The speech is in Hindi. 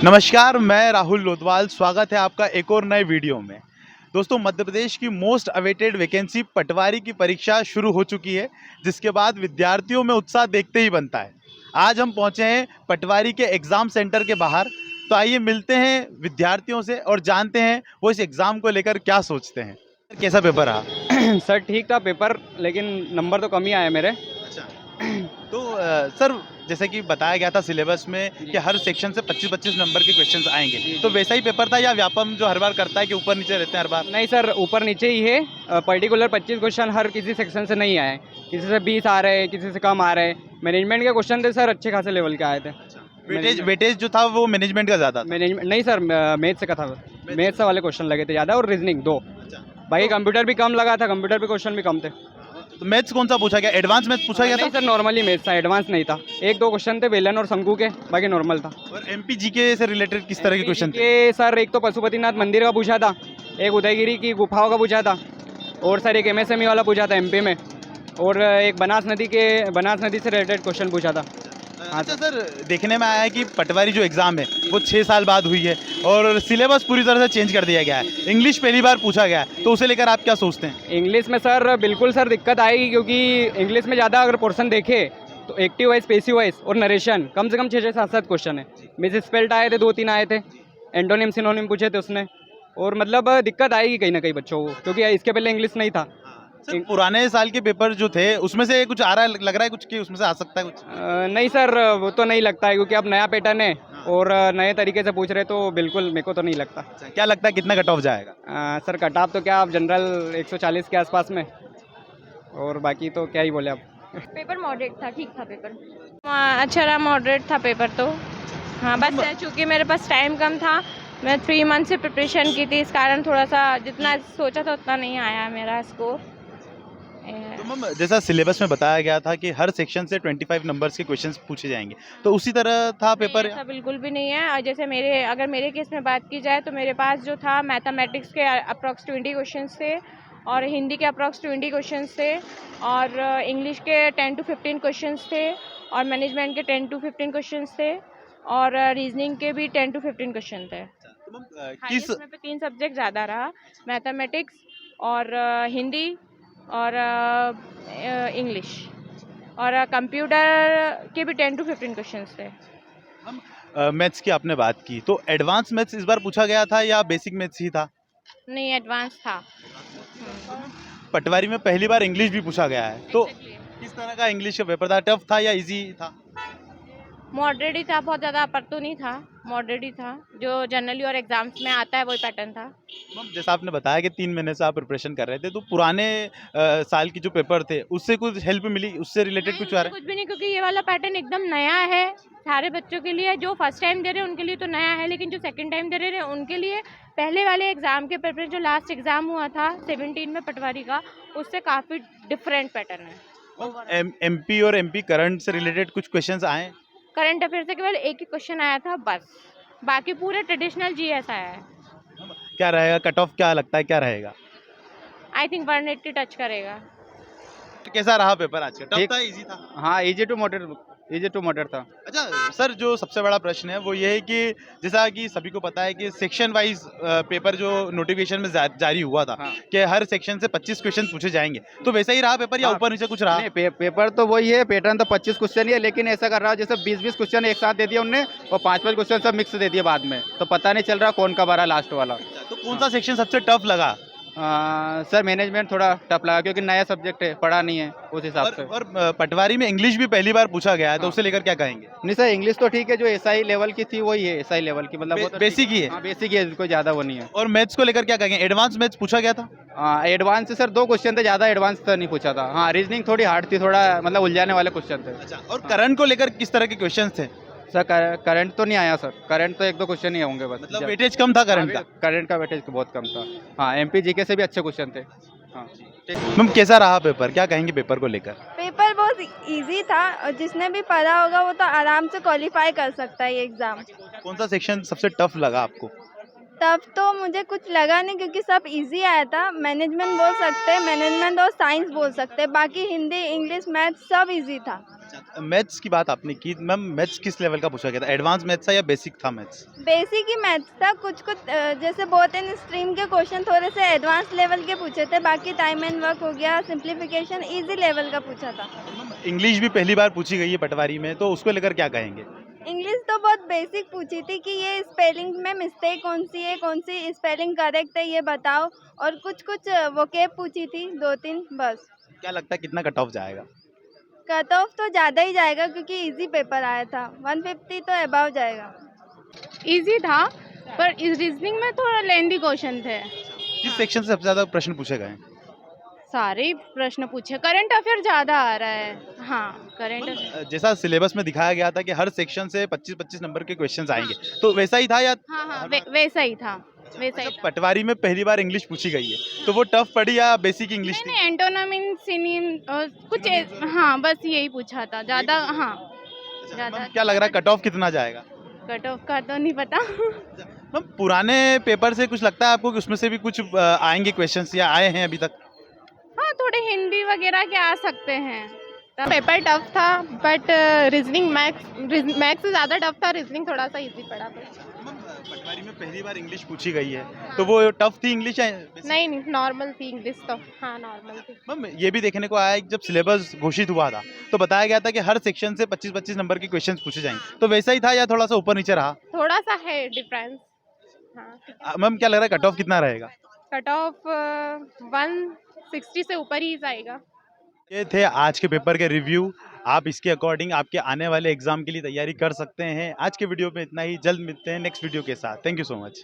नमस्कार, मैं राहुल लोधवाल। स्वागत है आपका एक और नए वीडियो में। दोस्तों, मध्य प्रदेश की मोस्ट अवेटेड वैकेंसी पटवारी की परीक्षा शुरू हो चुकी है, जिसके बाद विद्यार्थियों में उत्साह देखते ही बनता है। आज हम पहुंचे हैं पटवारी के एग्ज़ाम सेंटर के बाहर। तो आइए मिलते हैं विद्यार्थियों से और जानते हैं वो इस एग्ज़ाम को लेकर क्या सोचते हैं। कैसा पेपर रहा? सर ठीक था पेपर, लेकिन नंबर तो कम ही आए मेरे। अच्छा। तो सर, जैसे कि बताया गया था सिलेबस में कि हर सेक्शन से 25-25 नंबर के क्वेश्चंस आएंगे, तो वैसा ही पेपर था या व्यापम जो हर बार करता है कि ऊपर नीचे रहते हैं हर बार? नहीं सर, ऊपर नीचे ही है। पर्टिकुलर 25 क्वेश्चन हर किसी सेक्शन से नहीं आए, किसी से 20 आ रहे, किसी से कम आ रहे। मैनेजमेंट के क्वेश्चन थे सर, अच्छे खासे लेवल के आए थे। वेटेज जो था वो मैनेजमेंट का ज़्यादा था? मैनेजमेंट नहीं सर, मैथ्स का था। मैथ्स वाले क्वेश्चन लगे थे ज़्यादा और रीजनिंग दो। बाकी कंप्यूटर भी कम लगा था, कंप्यूटर पे क्वेश्चन भी कम थे। तो मैथ्स कौन सा पूछा गया? एडवांस मैथ्स पूछा गया नहीं था? सर, नॉर्मली मैथ्स था, एडवांस नहीं था। एक दो क्वेश्चन थे बेलन और शंकु के, बाकी नॉर्मल था। और एमपी जीके से रिलेटेड किस तरह के क्वेश्चन थे? के सर एक तो पशुपतिनाथ मंदिर का पूछा था, एक उदयगिरी की गुफाओं का पूछा था, और सर एक एमएसएमई वाला पूछा था एमपी में, और एक बनास नदी से रिलेटेड क्वेश्चन पूछा था। अच्छा सर, देखने में आया है कि पटवारी जो एग्ज़ाम है वो 6 साल बाद हुई है और सिलेबस पूरी तरह से चेंज कर दिया गया है। इंग्लिश पहली बार पूछा गया है, तो उसे लेकर आप क्या सोचते हैं? इंग्लिश में सर बिल्कुल सर दिक्कत आएगी, क्योंकि इंग्लिश में ज़्यादा अगर पोर्सन देखे तो एक्टिव वाइज, पैसिव वाइज और नरेशन कम से कम 6-7 क्वेश्चन है। मिस स्पेल्ट आए थे, 2-3 आए थे, एंटोनिम सिनोनिम पूछे थे उसने, और मतलब दिक्कत आएगी कहीं ना कहीं बच्चों को, क्योंकि इसके पहले इंग्लिश नहीं था। सर, पुराने साल के पेपर जो थे उसमें से कुछ आ रहा है, लग रहा है कुछ कि उसमें से आ सकता है कुछ? नहीं सर, वो तो नहीं लगता है, क्योंकि अब नया पैटर्न है और नए तरीके से पूछ रहे, तो बिल्कुल मेरे को तो नहीं लगता। क्या लगता है कितना कट ऑफ जाएगा? सर कट ऑफ तो क्या, आप जनरल 140 के आसपास में, और बाकी तो क्या ही बोले अब। पेपर मॉडरेट था, ठीक था पेपर। अच्छा रहा, मॉडरेट था पेपर तो। हाँ, बस चूँकि मेरे पास टाइम कम था, मैं 3 मंथ से प्रिपरेशन की थी, इस कारण थोड़ा सा जितना सोचा था उतना नहीं आया मेरा स्कोर। तो मैम, जैसा सिलेबस में बताया गया था कि हर सेक्शन से 25 नंबर्स के क्वेश्चंस पूछे जाएंगे, तो उसी तरह था पेपर? ऐसा बिल्कुल भी नहीं है। और जैसे अगर मेरे केस में बात की जाए तो मेरे पास जो था मैथमेटिक्स के अप्रॉक्स 20 क्वेश्चन थे, और हिंदी के अप्रॉक्स 20 क्वेश्चन थे, और इंग्लिश के 10 to 15 क्वेश्चन थे, और मैनेजमेंट के 10 to 15 क्वेश्चन थे, और रीजनिंग के भी 10 to 15 क्वेश्चन थे। तो मैम, हाईएस्ट में पे 3 सब्जेक्ट ज़्यादा रहा, मैथमेटिक्स और हिंदी और इंग्लिश, और कंप्यूटर के भी 10 to 15 क्वेश्चंस थे। मैथ्स की आपने बात की, तो एडवांस मैथ्स इस बार पूछा गया था या बेसिक मैथ्स ही था? नहीं, एडवांस था। पटवारी में पहली बार इंग्लिश भी पूछा गया है, तो किस तरह का इंग्लिश का पेपर था? टफ था या इजी था? मॉडरेट ही था, बहुत ज़्यादा अपर तो नहीं था, मॉडरेट ही था, जो जनरली और एग्जाम्स में आता है वही पैटर्न था। मैम, जैसा आपने बताया कि 3 महीने से आप प्रिपरेशन कर रहे थे, तो पुराने साल की जो पेपर थे उससे कुछ हेल्प मिली, उससे रिलेटेड कुछ आ रहा है? कुछ भी नहीं, क्योंकि ये वाला पैटर्न एकदम नया है सारे बच्चों के लिए। जो फर्स्ट टाइम दे रहे हैं उनके लिए तो नया है, लेकिन जो सेकंड टाइम दे रहे हैं उनके लिए पहले वाले एग्ज़ाम के पेपर, जो लास्ट एग्ज़ाम हुआ था 17 में पटवारी का, उससे काफ़ी डिफरेंट पैटर्न है। एमपी और एमपी करंट से रिलेटेड कुछ क्वेश्चंस आए? करंट अफेयर से केवल एक ही क्वेश्चन आया था बस, बाकी पूरे ट्रेडिशनल जीएस आया है। क्या रहेगा कट ऑफ, क्या लगता है क्या रहेगा? आई थिंक 180 टच करेगा। तो कैसा रहा पेपर आज का? टफ ठीक था, इजी था? हाँ, इजी टू मॉडरेट था। अच्छा सर, जो सबसे बड़ा प्रश्न है वो ये है कि जैसा कि सभी को पता है कि सेक्शन वाइज पेपर जो नोटिफिकेशन में जारी हुआ था, हाँ। कि हर सेक्शन से 25 क्वेश्चन पूछे जाएंगे, तो वैसा ही रहा पेपर या हाँ। ऊपर नीचे कुछ रहा? नहीं, पेपर तो वही है, पैटर्न तो 25 क्वेश्चन ही है, लेकिन ऐसा कर रहा है जैसे 20-20 क्वेश्चन एक साथ दे दिया उनने, और 5-5 क्वेश्चन सब मिक्स दे दिए बाद में, तो पता नहीं चल रहा कौन कब आ रहा लास्ट वाला। तो कौन सा सेक्शन सबसे टफ लगा? सर मैनेजमेंट थोड़ा टफ लगा, क्योंकि नया सब्जेक्ट है, पढ़ा नहीं है उस हिसाब से। और पटवारी में इंग्लिश भी पहली बार पूछा गया है, तो हाँ। उसे लेकर क्या कहेंगे? नहीं सर, इंग्लिश तो ठीक है, जो एसआई लेवल की थी वही है, एसआई लेवल की, मतलब वो तो बेसिक ही है? हाँ, बेसिक ही है, कोई ज़्यादा वो नहीं है। और मैथ्स को लेकर क्या कहेंगे? एडवांस मैथ्स पूछा गया था? एडवांस से सर 2 क्वेश्चन थे, ज़्यादा एडवांस तो नहीं पूछा था। हाँ, रीजनिंग थोड़ी हार्ड थी, थोड़ा मतलब उलझाने वाले क्वेश्चन थे। अच्छा, और करंट को लेकर किस तरह के क्वेश्चन थे? सर करंट तो नहीं आया सर, करंट तो 1-2 क्वेश्चन ही होंगे बस। मतलब वेटेज कम था करंट का? करंट का वेटेज बहुत कम था। हाँ, एमपी जीके से भी अच्छे क्वेश्चन थे। हाँ। मैम, कैसा रहा पेपर? क्या कहेंगे पेपर को लेकर? पेपर बहुत इजी था, और जिसने भी पढ़ा होगा वो तो आराम से क्वालिफाई कर सकता है ये एग्ज़ाम। कौन सा सेक्शन सबसे टफ लगा आपको? टफ तो मुझे कुछ लगा नहीं क्योंकि सब इजी आया था। मैनेजमेंट बोल सकते हैं, मैनेजमेंट और साइंस बोल सकते हैं, बाकी हिंदी इंग्लिश मैथ सब इजी था। मैथ्स की बात आपने की मैम, मैथ्स किस लेवल का पूछा गया था? एडवांस मैथ्स था या बेसिक था मैथ्स? बेसिक ही मैथ्स था, कुछ कुछ जैसे बहुत इन स्ट्रीम के क्वेश्चन थोड़े से एडवांस लेवल के पूछे थे, बाकी टाइम एंड वर्क हो गया, सिंप्लीफिकेशन इजी लेवल का पूछा था। इंग्लिश भी पहली बार पूछी गई है पटवारी में, तो उसको लेकर क्या कहेंगे? इंग्लिश तो बहुत बेसिक पूछी थी कि ये स्पेलिंग में मिस्टेक कौन सी है, कौन सी स्पेलिंग करेक्ट है ये बताओ, और कुछ कुछ वोकेब पूछी थी 2-3 बस। क्या लगता है कितना कट ऑफ जाएगा? कट ऑफ तो ज़्यादा ही जाएगा क्योंकि इजी पेपर आया था, 150 तो अबव जाएगा। इजी था, पर इस रीजनिंग में थोड़ा लेंदी क्वेश्चन थे। किस सेक्शन से सबसे ज़्यादा प्रश्न पूछे गए हैं? सारे ही प्रश्न पूछे, करंट अफेयर ज़्यादा आ रहा है। हाँ, करंट अफेयर। जैसा सिलेबस में दिखाया गया था कि हर सेक्शन से 25-25 नंबर के क्वेश्चंस आएंगे, तो वैसा ही था या? हाँ हाँ, वैसा ही था, वैसा ही था। पटवारी में पहली बार इंग्लिश पूछी गई है, तो वो टफ पड़ी या बेसिक इंग्लिश थी? नहीं, एंटोनिम सिनोनिम और कुछ हाँ, बस यही पूछा था ज़्यादा। हाँ, ज़्यादा। मैम, क्या लग रहा है कट ऑफ कितना जाएगा? कट ऑफ का तो नहीं पता। मैम, पुराने पेपर से कुछ लगता है आपको कि उसमें से भी कुछ आएंगे क्वेश्चंस या आए हैं अभी तक? हाँ, थोड़े हिंदी वगैरह के आ सकते हैं। पेपर टफ था, बट रीजनिंग मैथ्स से ज़्यादा टफ था, रीजनिंग थोड़ा सा इजी पड़ा था। मैम, पटवारी में पहली बार इंग्लिश पूछी गई है, तो वो टफ थी इंग्लिश या basic? नहीं नहीं, नॉर्मल थी इंग्लिश तो। हाँ, नॉर्मल थी। मैम, ये भी देखने को आया है कि जब सिलेबस घोषित हुआ था तो बताया गया था कि हर सेक्शन से 25-25 नंबर के क्वेश्चंस पूछे जाएंगे, तो वैसा ही था या थोड़ा सा ऊपर नीचे रहा? थोड़ा सा है डिफरेंस। हाँ, ठीक है। मैम, क्या लग रहा है कट ऑफ कितना रहेगा? कट ऑफ 160 से ऊपर ही जाएगा। ये थे आज के पेपर के रिव्यू। आप इसके अकॉर्डिंग आपके आने वाले एग्जाम के लिए तैयारी कर सकते हैं। आज के वीडियो में इतना ही, जल्द मिलते हैं नेक्स्ट वीडियो के साथ। Thank you so much.